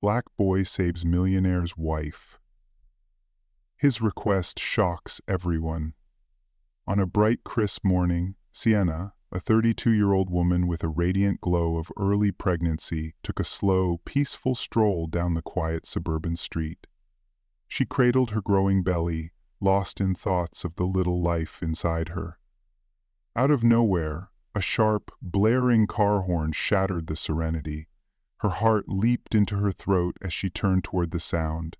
Black boy saves millionaire's wife. His request shocks everyone. On a bright, crisp morning, Sienna, a 32-year-old woman with a radiant glow of early pregnancy, took a slow, peaceful stroll down the quiet suburban street. She cradled her growing belly, lost in thoughts of the little life inside her. Out of nowhere, a sharp, blaring car horn shattered the serenity. Her heart leaped into her throat as she turned toward the sound.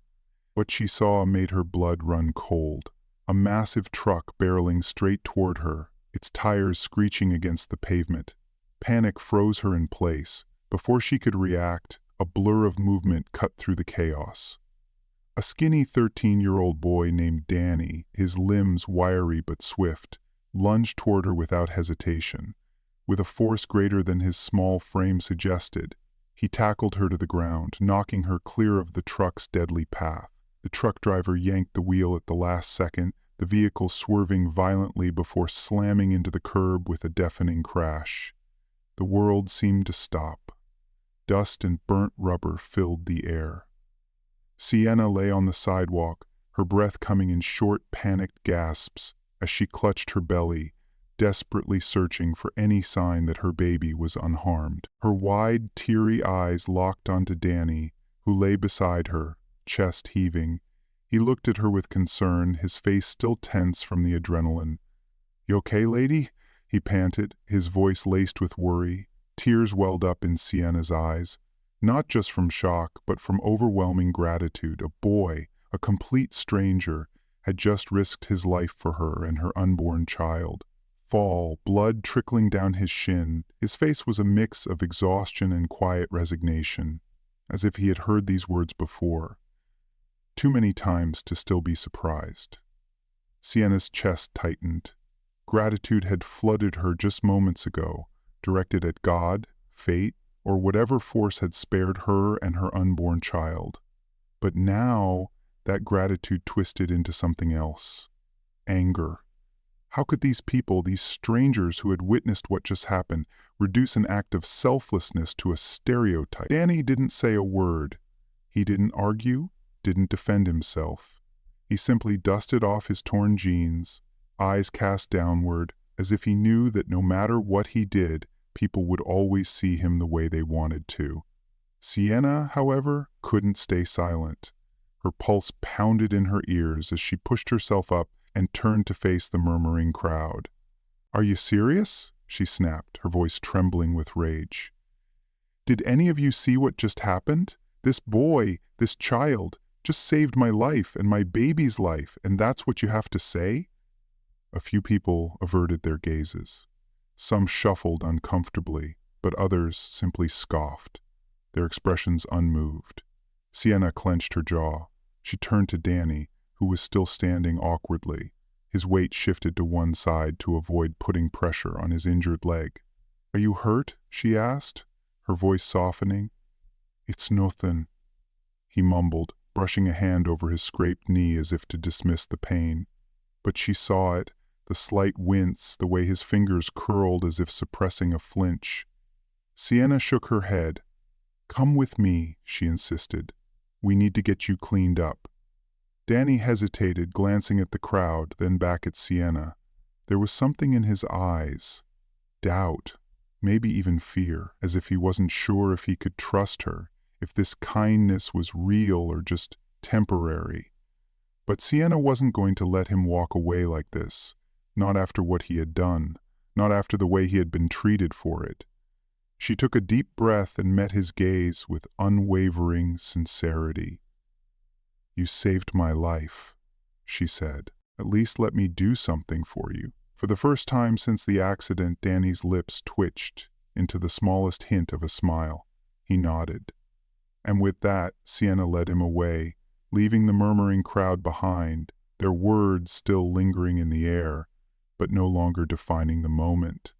What she saw made her blood run cold. A massive truck barreling straight toward her, its tires screeching against the pavement. Panic froze her in place. Before she could react, a blur of movement cut through the chaos. A skinny 13-year-old boy named Danny, his limbs wiry but swift, lunged toward her without hesitation. With a force greater than his small frame suggested, he tackled her to the ground, knocking her clear of the truck's deadly path. The truck driver yanked the wheel at the last second, the vehicle swerving violently before slamming into the curb with a deafening crash. The world seemed to stop. Dust and burnt rubber filled the air. Sienna lay on the sidewalk, her breath coming in short, panicked gasps as she clutched her belly, desperately searching for any sign that her baby was unharmed. Her wide, teary eyes locked onto Danny, who lay beside her, chest heaving. He looked at her with concern, his face still tense from the adrenaline. "You okay, lady?" he panted, his voice laced with worry. Tears welled up in Sienna's eyes, not just from shock, but from overwhelming gratitude. A boy, a complete stranger, had just risked his life for her and her unborn child. Fall, blood trickling down his shin, his face was a mix of exhaustion and quiet resignation, as if he had heard these words before. Too many times to still be surprised. Sienna's chest tightened. Gratitude had flooded her just moments ago, directed at God, fate, or whatever force had spared her and her unborn child. But now, that gratitude twisted into something else. Anger. How could these people, these strangers who had witnessed what just happened, reduce an act of selflessness to a stereotype? Danny didn't say a word. He didn't argue, didn't defend himself. He simply dusted off his torn jeans, eyes cast downward, as if he knew that no matter what he did, people would always see him the way they wanted to. Sienna, however, couldn't stay silent. Her pulse pounded in her ears as she pushed herself up and turned to face the murmuring crowd. "Are you serious?" she snapped, her voice trembling with rage. "Did any of you see what just happened? This boy, this child, just saved my life and my baby's life, and that's what you have to say?" A few people averted their gazes. Some shuffled uncomfortably, but others simply scoffed, their expressions unmoved. Sienna clenched her jaw. She turned to Danny, who was still standing awkwardly. His weight shifted to one side to avoid putting pressure on his injured leg. "Are you hurt?" she asked, her voice softening. "It's nothing," he mumbled, brushing a hand over his scraped knee as if to dismiss the pain. But she saw it, the slight wince, the way his fingers curled as if suppressing a flinch. Sienna shook her head. "Come with me," she insisted. "We need to get you cleaned up." Danny hesitated, glancing at the crowd, then back at Sienna. There was something in his eyes. Doubt, maybe even fear, as if he wasn't sure if he could trust her, if this kindness was real or just temporary. But Sienna wasn't going to let him walk away like this, not after what he had done, not after the way he had been treated for it. She took a deep breath and met his gaze with unwavering sincerity. "You saved my life," she said. "At least let me do something for you." For the first time since the accident, Danny's lips twitched into the smallest hint of a smile. He nodded. And with that, Sienna led him away, leaving the murmuring crowd behind, their words still lingering in the air, but no longer defining the moment.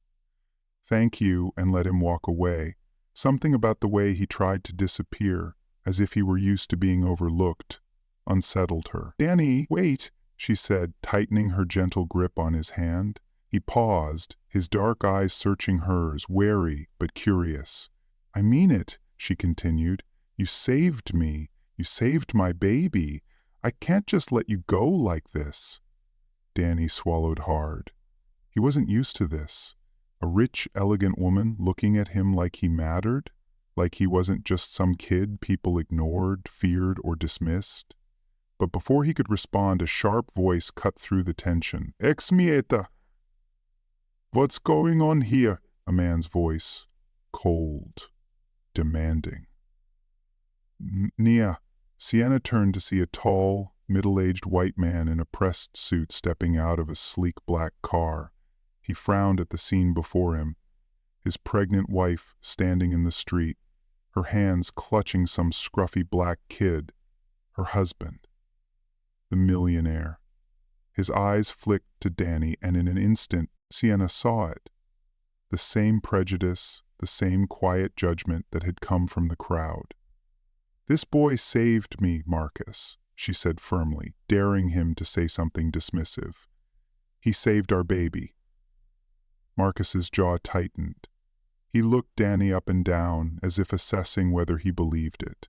"Thank you," and let him walk away. Something about the way he tried to disappear, as if he were used to being overlooked, unsettled her. "Danny, wait," she said, tightening her gentle grip on his hand. He paused, his dark eyes searching hers, wary but curious. "I mean it," she continued. You saved me. You saved my baby. I can't just let you go like this." Danny swallowed hard. He wasn't used to this. A rich, elegant woman looking at him like he mattered, like he wasn't just some kid people ignored, feared, or dismissed. But before he could respond, a sharp voice cut through the tension. "Ex mieta!" "What's going on here?" A man's voice, cold, demanding. "Nia." Sienna turned to see a tall, middle-aged white man in a pressed suit stepping out of a sleek black car. He frowned at the scene before him, his pregnant wife standing in the street, her hands clutching some scruffy black kid, her husband, the millionaire. His eyes flicked to Danny, and in an instant, Sienna saw it. The same prejudice, the same quiet judgment that had come from the crowd. "This boy saved me, Marcus," she said firmly, daring him to say something dismissive. "He saved our baby." Marcus's jaw tightened. He looked Danny up and down, as if assessing whether he believed it.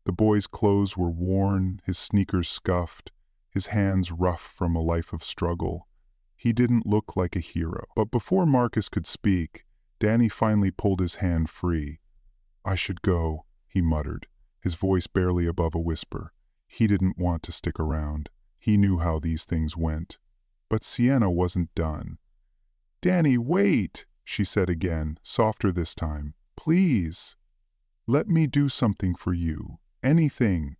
The boy's clothes were worn, his sneakers scuffed, his hands rough from a life of struggle. He didn't look like a hero. But before Marcus could speak, Danny finally pulled his hand free. "I should go," he muttered, his voice barely above a whisper. He didn't want to stick around. He knew how these things went. But Sienna wasn't done. "Danny, wait," she said again, softer this time. "Please, let me do something for you. Anything."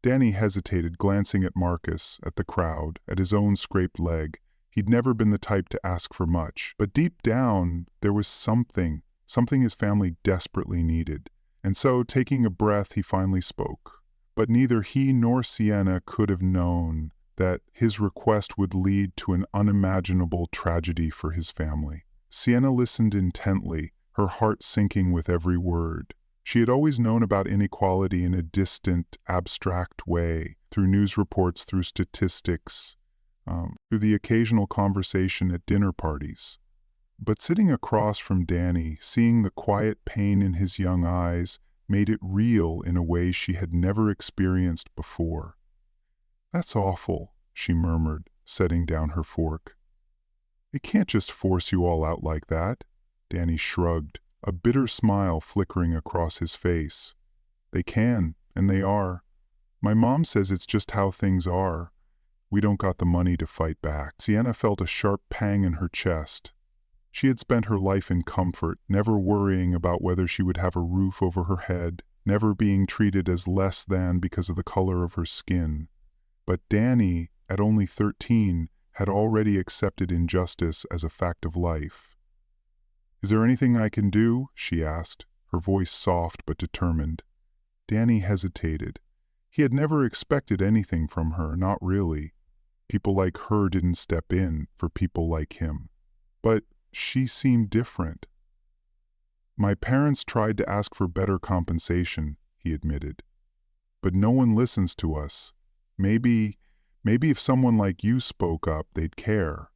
Danny hesitated, glancing at Marcus, at the crowd, at his own scraped leg. He'd never been the type to ask for much, but deep down, there was something his family desperately needed. And so, taking a breath, he finally spoke. But neither he nor Sienna could have known that his request would lead to an unimaginable tragedy for his family. Sienna listened intently, her heart sinking with every word. She had always known about inequality in a distant, abstract way, through news reports, through statistics, through the occasional conversation at dinner parties. But sitting across from Danny, seeing the quiet pain in his young eyes, made it real in a way she had never experienced before. "That's awful," she murmured, setting down her fork. "They can't just force you all out like that." Danny shrugged, a bitter smile flickering across his face. "They can, and they are. My mom says it's just how things are. We don't got the money to fight back." Sienna felt a sharp pang in her chest. She had spent her life in comfort, never worrying about whether she would have a roof over her head, never being treated as less than because of the color of her skin. But Danny, at only 13, had already accepted injustice as a fact of life. "Is there anything I can do?" she asked, her voice soft but determined. Danny hesitated. He had never expected anything from her, not really. People like her didn't step in for people like him. But she seemed different. "My parents tried to ask for better compensation," he admitted. "But no one listens to us. Maybe if someone like you spoke up, they'd care."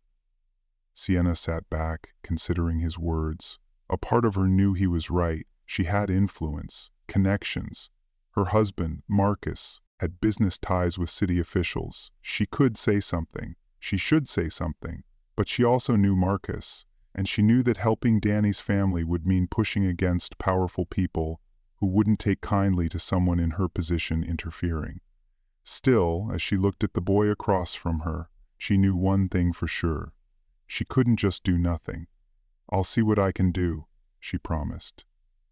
Sienna sat back, considering his words. A part of her knew he was right. She had influence, connections. Her husband, Marcus, had business ties with city officials. She could say something. She should say something. But she also knew Marcus, and she knew that helping Danny's family would mean pushing against powerful people who wouldn't take kindly to someone in her position interfering. Still, as she looked at the boy across from her, she knew one thing for sure. She couldn't just do nothing. "I'll see what I can do," she promised.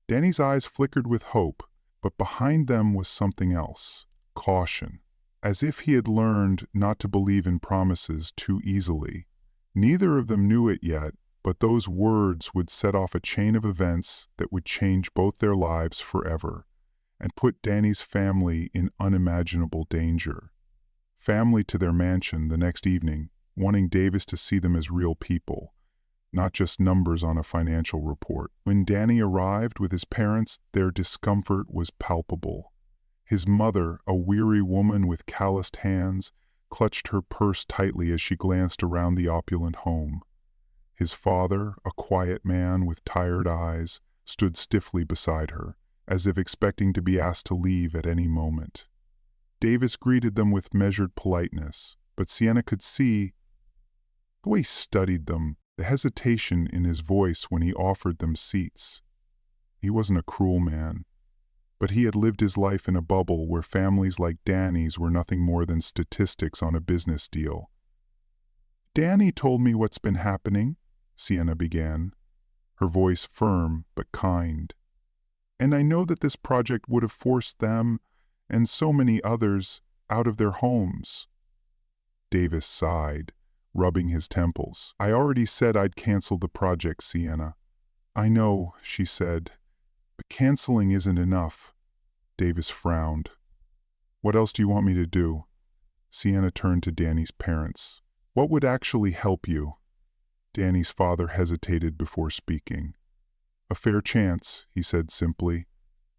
Danny's eyes flickered with hope, but behind them was something else, caution, as if he had learned not to believe in promises too easily. Neither of them knew it yet, but those words would set off a chain of events that would change both their lives forever, and put Danny's family in unimaginable danger. Family to their mansion the next evening, wanting Davis to see them as real people, not just numbers on a financial report. When Danny arrived with his parents, their discomfort was palpable. His mother, a weary woman with calloused hands, clutched her purse tightly as she glanced around the opulent home. His father, a quiet man with tired eyes, stood stiffly beside her, as if expecting to be asked to leave at any moment. Davis greeted them with measured politeness, but Sienna could see the way he studied them, the hesitation in his voice when he offered them seats. He wasn't a cruel man, but he had lived his life in a bubble where families like Danny's were nothing more than statistics on a business deal. "Danny told me what's been happening," Sienna began, her voice firm but kind. "And I know that this project would have forced them, and so many others, out of their homes." Davis sighed, rubbing his temples. "I already said I'd cancel the project, Sienna." "I know," she said, "but canceling isn't enough." Davis frowned. "What else do you want me to do?" Sienna turned to Danny's parents. "What would actually help you?" Danny's father hesitated before speaking. "A fair chance," he said simply.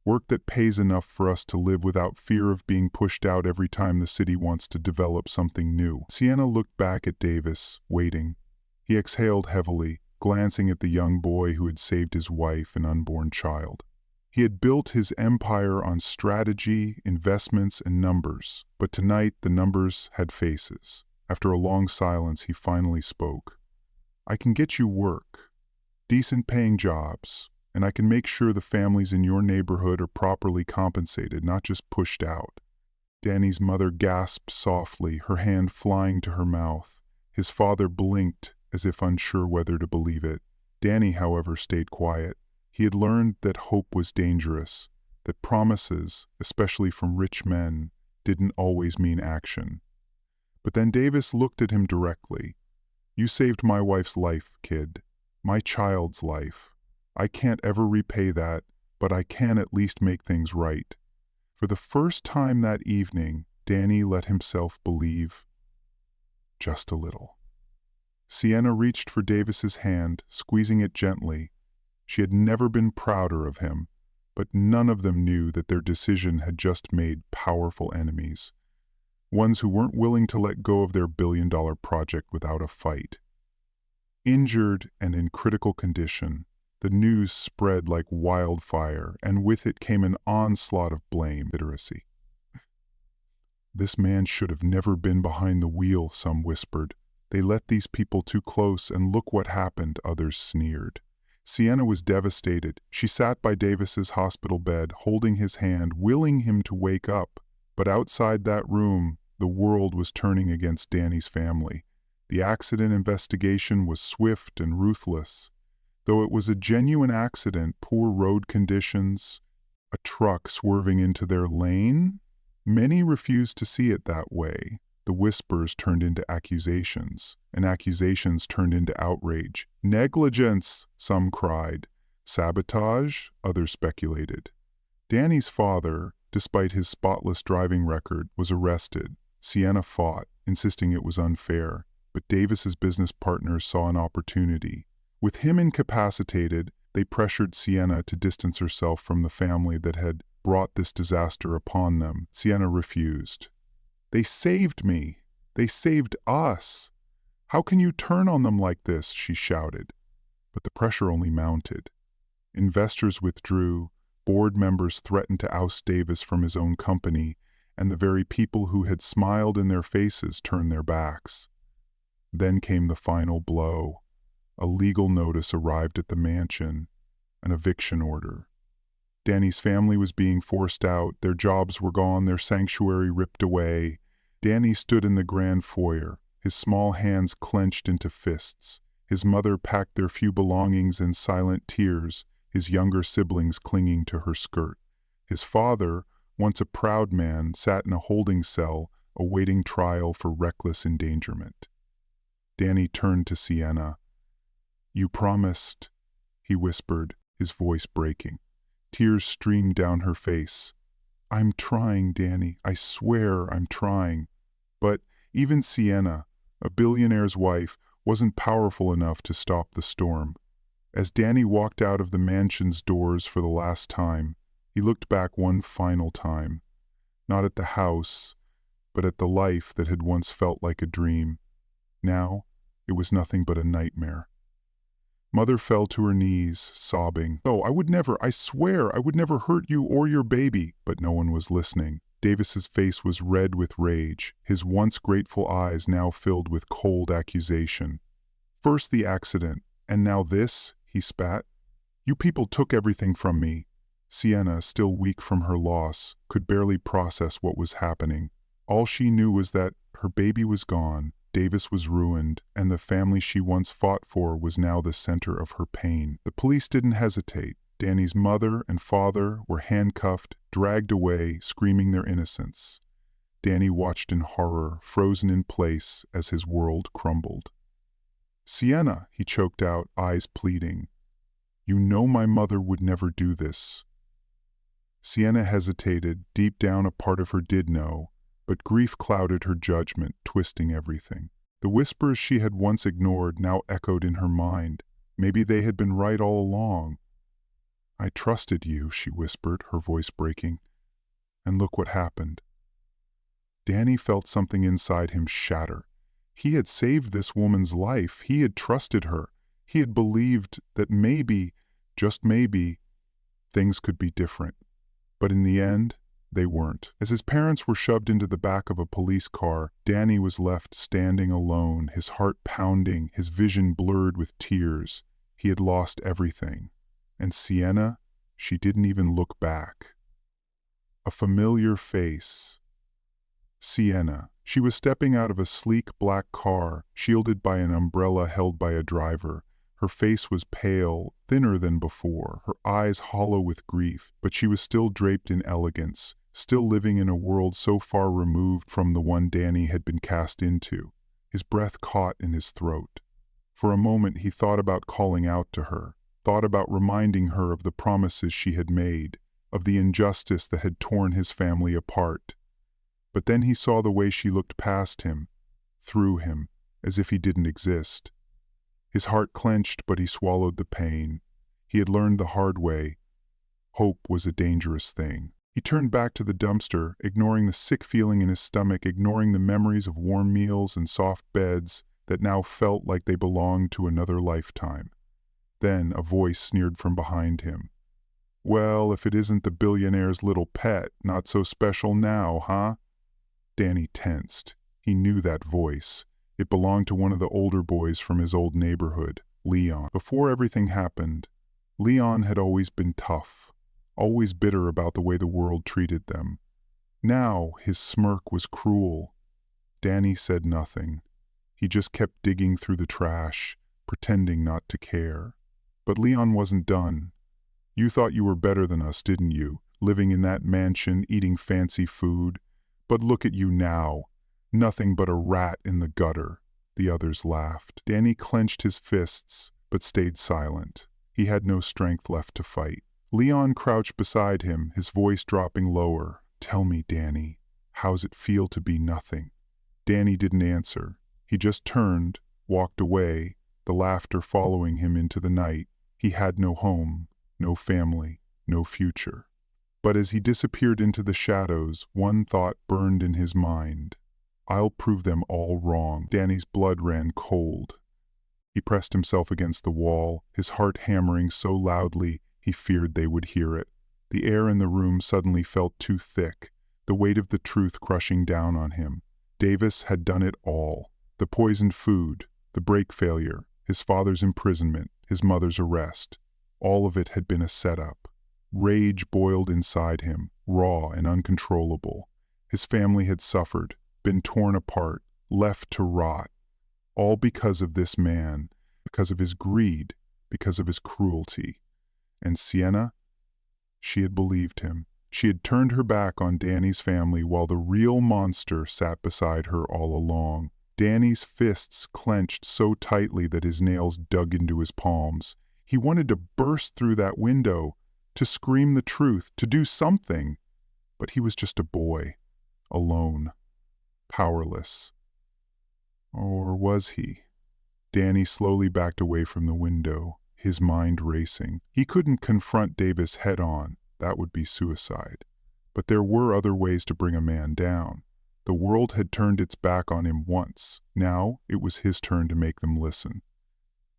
"Work that pays enough for us to live without fear of being pushed out every time the city wants to develop something new." Sienna looked back at Davis, waiting. He exhaled heavily, glancing at the young boy who had saved his wife and unborn child. He had built his empire on strategy, investments, and numbers, but tonight the numbers had faces. After a long silence, he finally spoke. "I can get you work, decent-paying jobs, and I can make sure the families in your neighborhood are properly compensated, not just pushed out." Danny's mother gasped softly, her hand flying to her mouth. His father blinked, as if unsure whether to believe it. Danny, however, stayed quiet. He had learned that hope was dangerous, that promises, especially from rich men, didn't always mean action. But then Davis looked at him directly. "You saved my wife's life, kid. My child's life. I can't ever repay that, but I can at least make things right." For the first time that evening, Danny let himself believe. Just a little. Sienna reached for Davis's hand, squeezing it gently. She had never been prouder of him, but none of them knew that their decision had just made powerful enemies. Ones who weren't willing to let go of their billion-dollar project without a fight. Injured and in critical condition, the news spread like wildfire, and with it came an onslaught of blame, literacy. "This man should have never been behind the wheel," some whispered. "They let these people too close, and look what happened," others sneered. Sienna was devastated. She sat by Davis's hospital bed, holding his hand, willing him to wake up. But outside that room, the world was turning against Danny's family. The accident investigation was swift and ruthless. Though it was a genuine accident, poor road conditions, a truck swerving into their lane, many refused to see it that way. The whispers turned into accusations, and accusations turned into outrage. "Negligence," some cried. "Sabotage," others speculated. Danny's father, despite his spotless driving record, was arrested. Sienna fought, insisting it was unfair, but Davis's business partners saw an opportunity. With him incapacitated, they pressured Sienna to distance herself from the family that had brought this disaster upon them. Sienna refused. "They saved me. They saved us. How can you turn on them like this?" she shouted. But the pressure only mounted. Investors withdrew, board members threatened to oust Davis from his own company, and the very people who had smiled in their faces turned their backs. Then came the final blow. A legal notice arrived at the mansion, an eviction order. Danny's family was being forced out, their jobs were gone, their sanctuary ripped away. Danny stood in the grand foyer, his small hands clenched into fists. His mother packed their few belongings in silent tears, his younger siblings clinging to her skirt. His father, once a proud man, sat in a holding cell, awaiting trial for reckless endangerment. Danny turned to Sienna. "You promised," he whispered, his voice breaking. Tears streamed down her face. "I'm trying, Danny. I swear I'm trying." But even Sienna, a billionaire's wife, wasn't powerful enough to stop the storm. As Danny walked out of the mansion's doors for the last time, he looked back one final time, not at the house, but at the life that had once felt like a dream. Now, it was nothing but a nightmare. Mother fell to her knees, sobbing. "Oh, I swear I would never hurt you or your baby." But no one was listening. Davis's face was red with rage, his once grateful eyes now filled with cold accusation. "First the accident, and now this," he spat. "You people took everything from me." Sienna, still weak from her loss, could barely process what was happening. All she knew was that her baby was gone, Davis was ruined, and the family she once fought for was now the center of her pain. The police didn't hesitate. Danny's mother and father were handcuffed, dragged away, screaming their innocence. Danny watched in horror, frozen in place as his world crumbled. "Sienna," he choked out, eyes pleading. "You know my mother would never do this." Sienna hesitated. Deep down a part of her did know, but grief clouded her judgment, twisting everything. The whispers she had once ignored now echoed in her mind. Maybe they had been right all along. "I trusted you," she whispered, her voice breaking. "And look what happened." Danny felt something inside him shatter. He had saved this woman's life. He had trusted her. He had believed that maybe, just maybe, things could be different. But in the end, they weren't. As his parents were shoved into the back of a police car, Danny was left standing alone, his heart pounding, his vision blurred with tears. He had lost everything. And Sienna, she didn't even look back. A familiar face. Sienna. She was stepping out of a sleek black car, shielded by an umbrella held by a driver. Her face was pale, thinner than before, her eyes hollow with grief, but she was still draped in elegance, still living in a world so far removed from the one Danny had been cast into. His breath caught in his throat. For a moment he thought about calling out to her, thought about reminding her of the promises she had made, of the injustice that had torn his family apart. But then he saw the way she looked past him, through him, as if he didn't exist. His heart clenched, but he swallowed the pain. He had learned the hard way. Hope was a dangerous thing. He turned back to the dumpster, ignoring the sick feeling in his stomach, ignoring the memories of warm meals and soft beds that now felt like they belonged to another lifetime. Then a voice sneered from behind him. "Well, if it isn't the billionaire's little pet, not so special now, huh?" Danny tensed. He knew that voice. It belonged to one of the older boys from his old neighborhood, Leon. Before everything happened, Leon had always been tough, always bitter about the way the world treated them. Now his smirk was cruel. Danny said nothing. He just kept digging through the trash, pretending not to care. But Leon wasn't done. "You thought you were better than us, didn't you? Living in that mansion, eating fancy food. But look at you now. Nothing but a rat in the gutter." The others laughed. Danny clenched his fists, but stayed silent. He had no strength left to fight. Leon crouched beside him, his voice dropping lower. "Tell me, Danny, how's it feel to be nothing?" Danny didn't answer. He just turned, walked away, the laughter following him into the night. He had no home, no family, no future. But as he disappeared into the shadows, one thought burned in his mind. "I'll prove them all wrong." Danny's blood ran cold. He pressed himself against the wall, his heart hammering so loudly he feared they would hear it. The air in the room suddenly felt too thick, the weight of the truth crushing down on him. Davis had done it all. The poisoned food, the brake failure, his father's imprisonment, his mother's arrest. All of it had been a setup. Rage boiled inside him, raw and uncontrollable. His family had suffered, been torn apart, left to rot. All because of this man, because of his greed, because of his cruelty. And Sienna? She had believed him. She had turned her back on Danny's family while the real monster sat beside her all along. Danny's fists clenched so tightly that his nails dug into his palms. He wanted to burst through that window, to scream the truth, to do something. But he was just a boy, alone, powerless. Or was he? Danny slowly backed away from the window, his mind racing. He couldn't confront Davis head-on. That would be suicide. But there were other ways to bring a man down. The world had turned its back on him once. Now it was his turn to make them listen.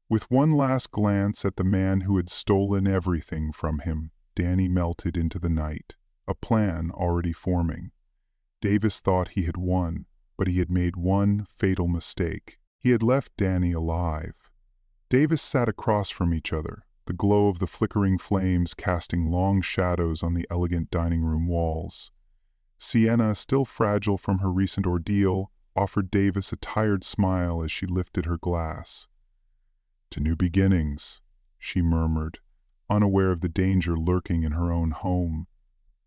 With one last glance at the man who had stolen everything from him, Danny melted into the night, a plan already forming. Davis thought he had won, but he had made one fatal mistake. He had left Danny alive. Davis sat across from each other, the glow of the flickering flames casting long shadows on the elegant dining room walls. Sienna, still fragile from her recent ordeal, offered Davis a tired smile as she lifted her glass. "To new beginnings," she murmured, unaware of the danger lurking in her own home.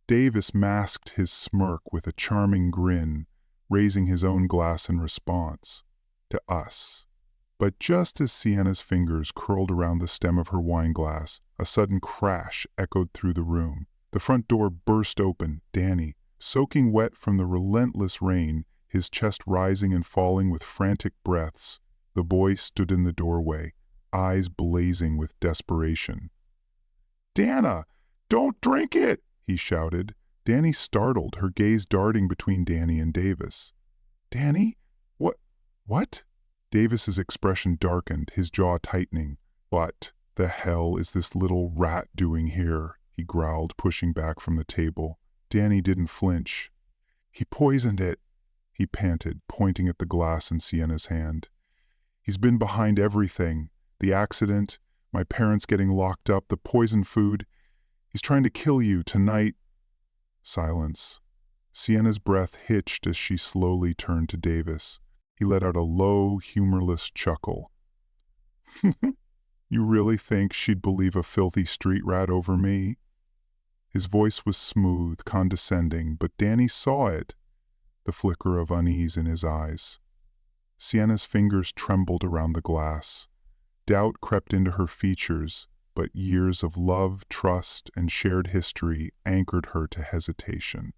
Davis masked his smirk with a charming grin, raising his own glass in response. "To us." But just as Sienna's fingers curled around the stem of her wineglass, a sudden crash echoed through the room. The front door burst open. Danny, soaking wet from the relentless rain, his chest rising and falling with frantic breaths, the boy stood in the doorway, eyes blazing with desperation. "Dana, don't drink it!" he shouted. Danny startled, her gaze darting between Danny and Davis. "Danny? What?" Davis's expression darkened, his jaw tightening. "What the hell is this little rat doing here?" he growled, pushing back from the table. Danny didn't flinch. "He poisoned it," he panted, pointing at the glass in Sienna's hand. "He's been behind everything. The accident, my parents getting locked up, the poisoned food. He's trying to kill you tonight." Silence. Sienna's breath hitched as she slowly turned to Davis. He let out a low, humorless chuckle. "You really think she'd believe a filthy street rat over me?" His voice was smooth, condescending, but Danny saw it, the flicker of unease in his eyes. Sienna's fingers trembled around the glass. Doubt crept into her features, but years of love, trust, and shared history anchored her to hesitation.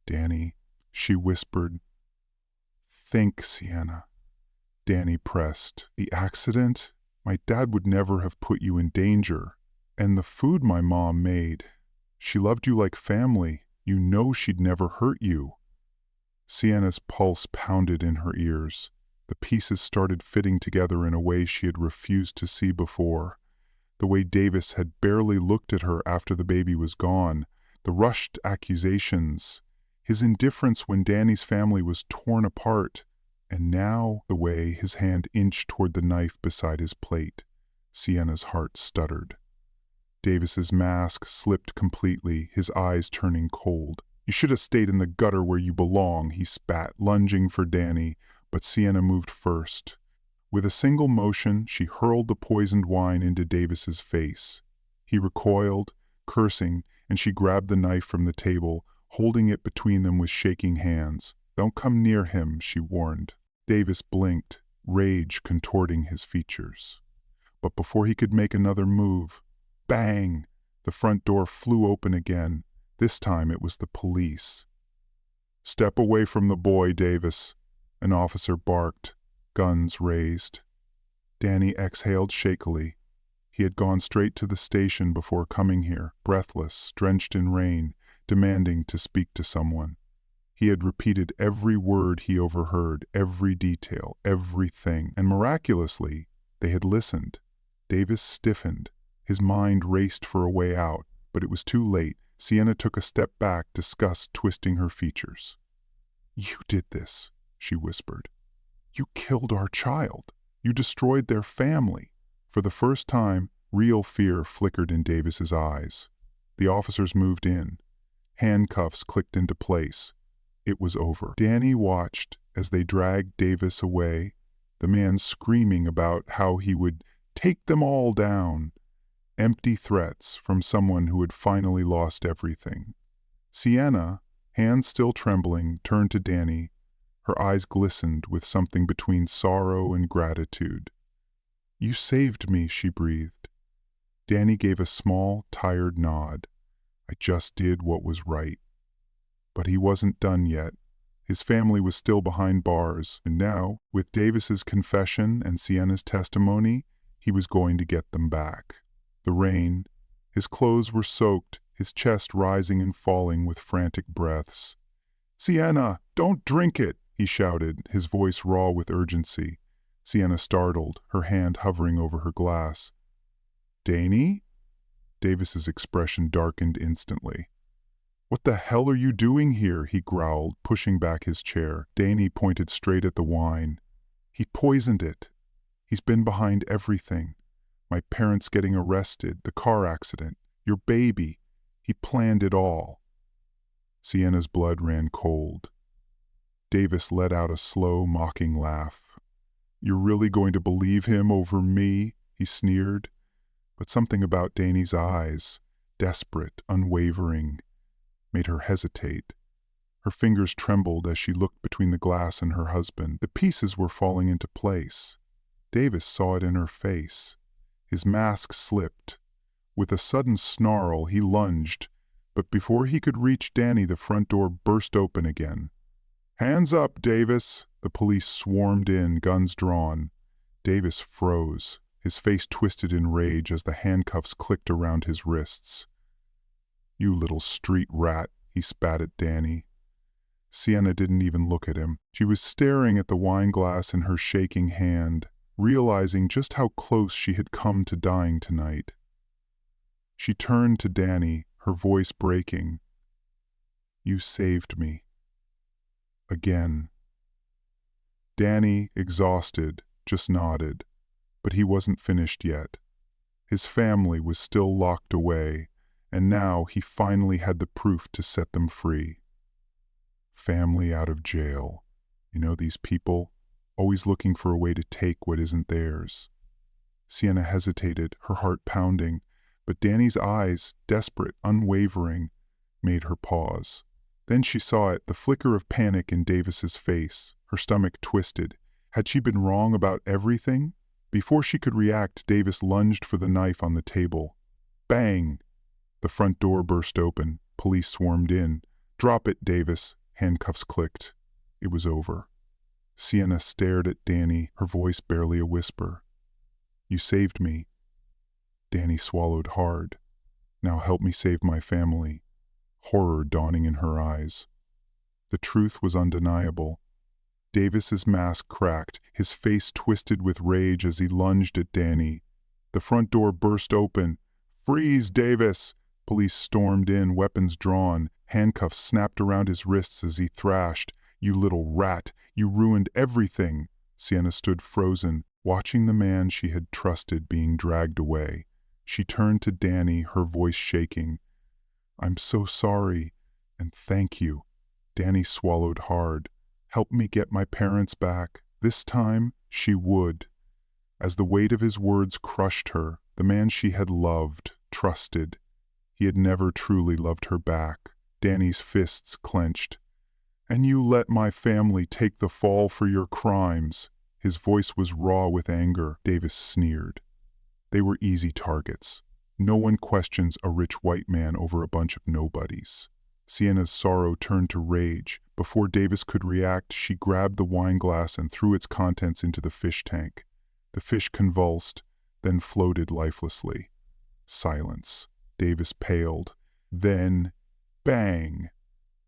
"Danny," she whispered. "Think, Sienna." Danny pressed. "The accident? My dad would never have put you in danger. And the food my mom made. She loved you like family. You know she'd never hurt you." Sienna's pulse pounded in her ears. The pieces started fitting together in a way she had refused to see before. The way Davis had barely looked at her after the baby was gone, the rushed accusations, his indifference when Danny's family was torn apart, and now the way his hand inched toward the knife beside his plate. Sienna's heart stuttered. Davis's mask slipped completely, his eyes turning cold. "You should have stayed in the gutter where you belong," he spat, lunging for Danny, but Sienna moved first. With a single motion, she hurled the poisoned wine into Davis's face. He recoiled, cursing, and she grabbed the knife from the table, holding it between them with shaking hands. "Don't come near him," she warned. Davis blinked, rage contorting his features. But before he could make another move, bang! The front door flew open again. This time it was the police. "Step away from the boy, Davis," an officer barked, guns raised. Danny exhaled shakily. He had gone straight to the station before coming here, breathless, drenched in rain, demanding to speak to someone. He had repeated every word he overheard, every detail, everything, and miraculously, they had listened. Davis stiffened. His mind raced for a way out, but it was too late. Sienna took a step back, disgust twisting her features. "You did this," she whispered. "You killed our child. You destroyed their family." For the first time, real fear flickered in Davis's eyes. The officers moved in. Handcuffs clicked into place. It was over. Danny watched as they dragged Davis away, the man screaming about how he would take them all down. Empty threats from someone who had finally lost everything. Sienna, hands still trembling, turned to Danny. Her eyes glistened with something between sorrow and gratitude. "You saved me," she breathed. Danny gave a small, tired nod. "I just did what was right." But he wasn't done yet. His family was still behind bars, and now, with Davis's confession and Sienna's testimony, he was going to get them back. The rain, his clothes were soaked, his chest rising and falling with frantic breaths. "Sienna, don't drink it!" he shouted, his voice raw with urgency. Sienna startled, her hand hovering over her glass. Danny? Davis's expression darkened instantly. What the hell are you doing here? He growled, pushing back his chair. Danny pointed straight at the wine. He poisoned it. He's been behind everything. My parents getting arrested, the car accident, your baby. He planned it all. Sienna's blood ran cold. Davis let out a slow, mocking laugh. You're really going to believe him over me? He sneered. But something about Danny's eyes, desperate, unwavering, made her hesitate. Her fingers trembled as she looked between the glass and her husband. The pieces were falling into place. Davis saw it in her face. His mask slipped. With a sudden snarl, he lunged, but before he could reach Danny, the front door burst open again. Hands up, Davis! The police swarmed in, guns drawn. Davis froze, his face twisted in rage as the handcuffs clicked around his wrists. You little street rat, he spat at Danny. Sienna didn't even look at him. She was staring at the wine glass in her shaking hand, realizing just how close she had come to dying tonight. She turned to Danny, her voice breaking. You saved me. Again. Danny, exhausted, just nodded, but he wasn't finished yet. His family was still locked away, and now he finally had the proof to set them free. Family out of jail. You know, these people, always looking for a way to take what isn't theirs. Sienna hesitated, her heart pounding, but Danny's eyes, desperate, unwavering, made her pause. Then she saw it, the flicker of panic in Davis's face. Her stomach twisted. Had she been wrong about everything? Before she could react, Davis lunged for the knife on the table. Bang! The front door burst open. Police swarmed in. Drop it, Davis. Handcuffs clicked. It was over. Sienna stared at Danny, her voice barely a whisper. You saved me. Danny swallowed hard. Now help me save my family. Horror dawning in her eyes. The truth was undeniable. Davis's mask cracked, his face twisted with rage as he lunged at Danny. The front door burst open. Freeze, Davis! Police stormed in, weapons drawn. Handcuffs snapped around his wrists as he thrashed. You little rat! You ruined everything! Sienna stood frozen, watching the man she had trusted being dragged away. She turned to Danny, her voice shaking. I'm so sorry, and thank you. Danny swallowed hard. Help me get my parents back. This time, she would. As the weight of his words crushed her, the man she had loved, trusted, he had never truly loved her back. Danny's fists clenched. And you let my family take the fall for your crimes. His voice was raw with anger. Davis sneered. They were easy targets. No one questions a rich white man over a bunch of nobodies. Sienna's sorrow turned to rage. Before Davis could react, she grabbed the wine glass and threw its contents into the fish tank. The fish convulsed, then floated lifelessly. Silence. Davis paled. Then, bang!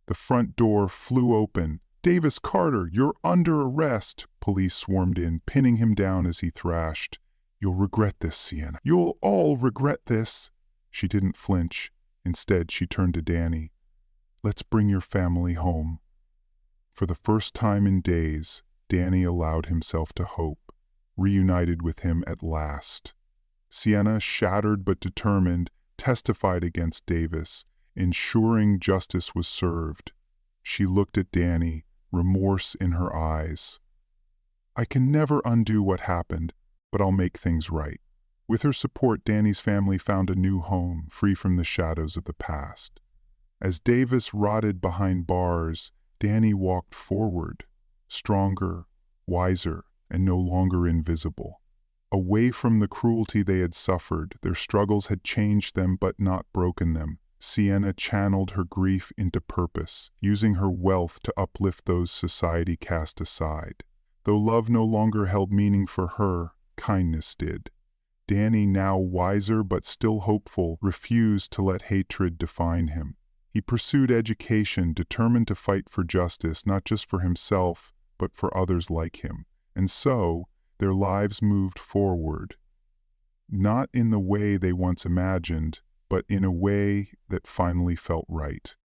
The front door flew open. Davis Carter, you're under arrest! Police swarmed in, pinning him down as he thrashed. You'll regret this, Sienna. You'll all regret this. She didn't flinch. Instead, she turned to Danny. Let's bring your family home. For the first time in days, Danny allowed himself to hope, reunited with him at last. Sienna, shattered but determined, testified against Davis, ensuring justice was served. She looked at Danny, remorse in her eyes. I can never undo what happened, but I'll make things right. With her support, Danny's family found a new home, free from the shadows of the past. As Davis rotted behind bars, Danny walked forward, stronger, wiser, and no longer invisible. Away from the cruelty they had suffered, their struggles had changed them but not broken them. Sienna channeled her grief into purpose, using her wealth to uplift those society cast aside. Though love no longer held meaning for her, kindness did. Danny, now wiser but still hopeful, refused to let hatred define him. He pursued education, determined to fight for justice, not just for himself, but for others like him. And so, their lives moved forward, not in the way they once imagined, but in a way that finally felt right.